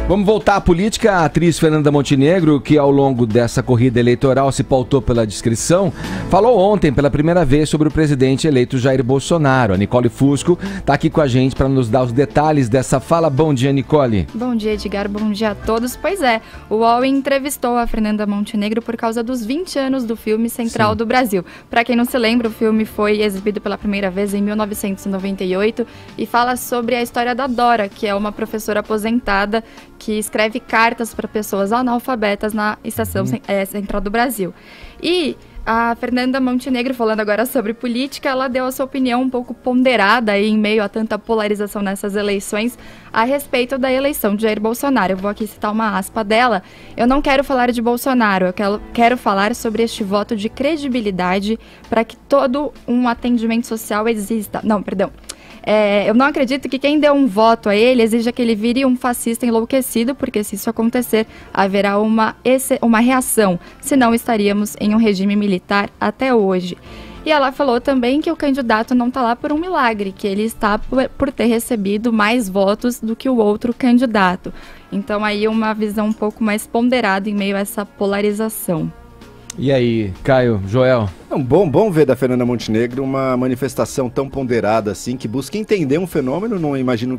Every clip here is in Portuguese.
Vamos voltar à política. A atriz Fernanda Montenegro, que ao longo dessa corrida eleitoral se pautou pela discrição, falou ontem pela primeira vez sobre o presidente eleito Jair Bolsonaro. A Nicole Fusco está aqui com a gente para nos dar os detalhes dessa fala. Bom dia, Nicole. Bom dia, Edgar. Bom dia a todos. Pois é, o UOL entrevistou a Fernanda Montenegro por causa dos 20 anos do filme Central do Brasil. Para quem não se lembra, o filme foi exibido pela primeira vez em 1998 e fala sobre a história da Dora, que é uma professora aposentada que escreve cartas para pessoas analfabetas na estação Central do Brasil. E a Fernanda Montenegro, falando agora sobre política, ela deu a sua opinião um pouco ponderada aí, em meio a tanta polarização nessas eleições a respeito da eleição de Jair Bolsonaro. Eu vou aqui citar uma aspa dela. Eu não quero falar de Bolsonaro, eu quero falar sobre este voto de credibilidade para que todo um atendimento social exista. Não, perdão. Eu não acredito que quem deu um voto a ele exija que ele vire um fascista enlouquecido, porque se isso acontecer, haverá uma reação, senão estaríamos em um regime militar até hoje. E ela falou também que o candidato não está lá por um milagre, que ele está por ter recebido mais votos do que o outro candidato. Então aí uma visão um pouco mais ponderada em meio a essa polarização. E aí, Caio, Joel? Bom ver da Fernanda Montenegro uma manifestação tão ponderada assim, que busca entender um fenômeno. Não imagino,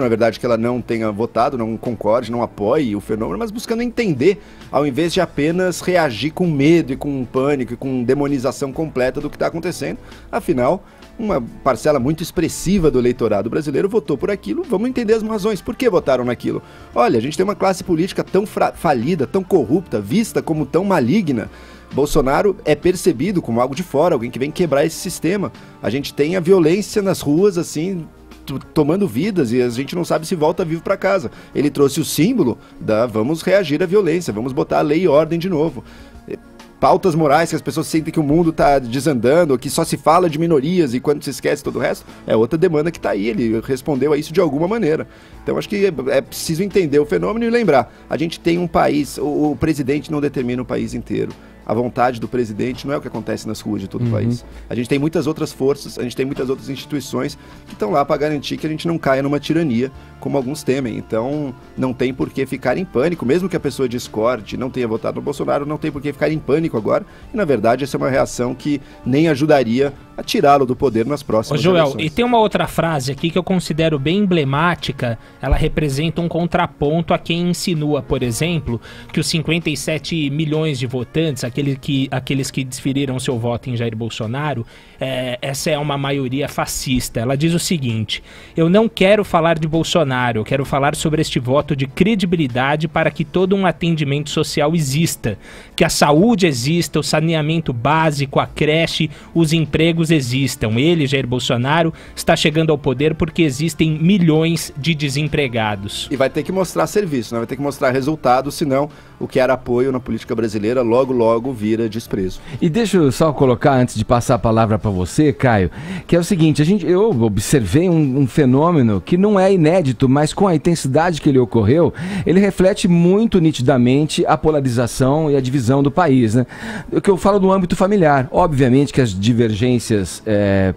na verdade, que ela não tenha votado, não concorde, não apoie o fenômeno, mas buscando entender, ao invés de apenas reagir com medo e com pânico e com demonização completa do que está acontecendo. Afinal, uma parcela muito expressiva do eleitorado brasileiro votou por aquilo. Vamos entender as razões. Por que votaram naquilo? Olha, a gente tem uma classe política tão falida, tão corrupta, vista como tão maligna. Bolsonaro é percebido como algo de fora, alguém que vem quebrar esse sistema. A gente tem a violência nas ruas, assim, tomando vidas, e a gente não sabe se volta vivo para casa. Ele trouxe o símbolo da vamos reagir à violência, vamos botar a lei e ordem de novo. Pautas morais que as pessoas sentem que o mundo está desandando, que só se fala de minorias e quando se esquece todo o resto, é outra demanda que está aí. Ele respondeu a isso de alguma maneira. Então acho que é preciso entender o fenômeno e lembrar, a gente tem um país, o presidente não determina o país inteiro. A vontade do presidente não é o que acontece nas ruas de todo o país. A gente tem muitas outras forças, a gente tem muitas outras instituições que estão lá para garantir que a gente não caia numa tirania, como alguns temem. Então, não tem por que ficar em pânico, mesmo que a pessoa discorde, não tenha votado no Bolsonaro, não tem por que ficar em pânico agora. E, na verdade, essa é uma reação que nem ajudaria a tirá-lo do poder nas próximas eleições. E tem uma outra frase aqui que eu considero bem emblemática. Ela representa um contraponto a quem insinua, por exemplo, que os 57 milhões de votantes, aqueles que desferiram seu voto em Jair Bolsonaro, essa é uma maioria fascista. Ela diz o seguinte: eu não quero falar de Bolsonaro, eu quero falar sobre este voto de credibilidade para que todo um atendimento social exista, que a saúde exista, o saneamento básico, a creche, os empregos existam. Ele, Jair Bolsonaro, está chegando ao poder porque existem milhões de desempregados. E vai ter que mostrar serviço, né? Vai ter que mostrar resultado, senão o que era apoio na política brasileira logo vira desprezo. E deixa eu só colocar, antes de passar a palavra para você, Caio, que é o seguinte, eu observei um fenômeno que não é inédito, mas com a intensidade que ele ocorreu, ele reflete muito nitidamente a polarização e a divisão do país, né? O que eu falo no âmbito familiar. Obviamente que as divergências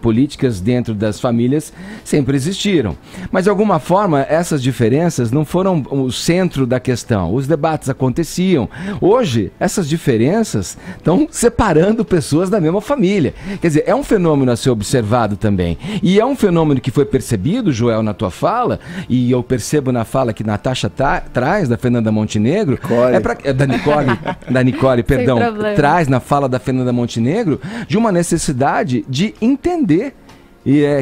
políticas dentro das famílias sempre existiram, mas de alguma forma essas diferenças não foram o centro da questão. Os debates aconteciam. Hoje, essas diferenças estão separando pessoas da mesma família. Quer dizer, é um fenômeno a ser observado também. E é um fenômeno que foi percebido, Joel, na tua fala, e eu percebo na fala que Natasha traz, da Fernanda Montenegro, da Nicole, perdão, traz na fala da Fernanda Montenegro, de uma necessidade de entender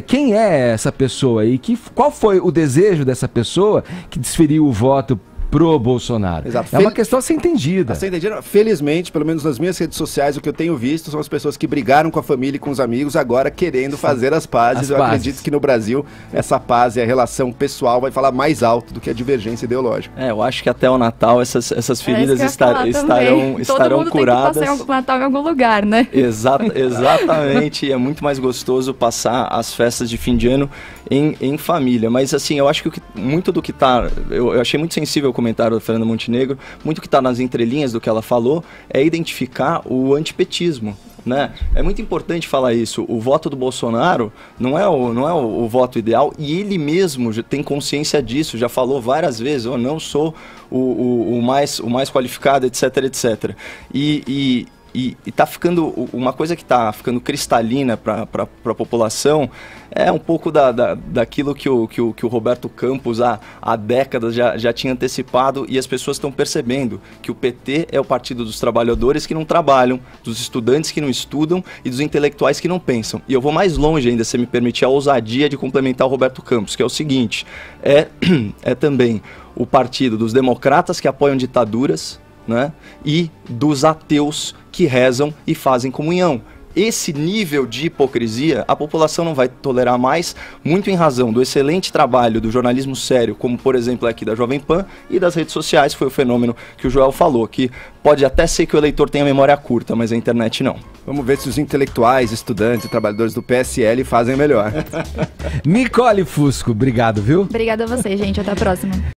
quem é essa pessoa e qual foi o desejo dessa pessoa que desferiu o voto pro Bolsonaro. Exato. É uma questão a ser entendida. A ser entendida. Felizmente, pelo menos nas minhas redes sociais, o que eu tenho visto são as pessoas que brigaram com a família e com os amigos, agora querendo fazer as pazes. Eu acredito que no Brasil, essa paz e a relação pessoal vai falar mais alto do que a divergência ideológica. Eu acho que até o Natal essas feridas estarão curadas. Todo mundo tem que passar o Natal em algum lugar, né? Exatamente. É muito mais gostoso passar as festas de fim de ano em família. Mas assim, eu acho que muito do que tá... Eu achei muito sensível o comentário da Fernanda Montenegro, muito que está nas entrelinhas do que ela falou, é identificar o antipetismo. Né? É muito importante falar isso. O voto do Bolsonaro não é o voto ideal, e ele mesmo já tem consciência disso, já falou várias vezes: eu não sou o mais qualificado, etc, etc. E tá ficando, uma coisa que está ficando cristalina para a população é um pouco daquilo que o Roberto Campos há décadas já tinha antecipado, e as pessoas estão percebendo que o PT é o partido dos trabalhadores que não trabalham, dos estudantes que não estudam e dos intelectuais que não pensam. E eu vou mais longe ainda, se me permitir a ousadia de complementar o Roberto Campos, que é o seguinte: é também o partido dos democratas que apoiam ditaduras, né, e dos ateus que rezam e fazem comunhão. Esse nível de hipocrisia a população não vai tolerar mais, muito em razão do excelente trabalho do jornalismo sério, como por exemplo aqui da Jovem Pan, e das redes sociais. Foi o fenômeno que o Joel falou, que pode até ser que o eleitor tenha memória curta, mas a internet não. Vamos ver se os intelectuais, estudantes e trabalhadores do PSL fazem melhor. Nicole Fusco, obrigado, viu? Obrigada a você, gente. Até a próxima.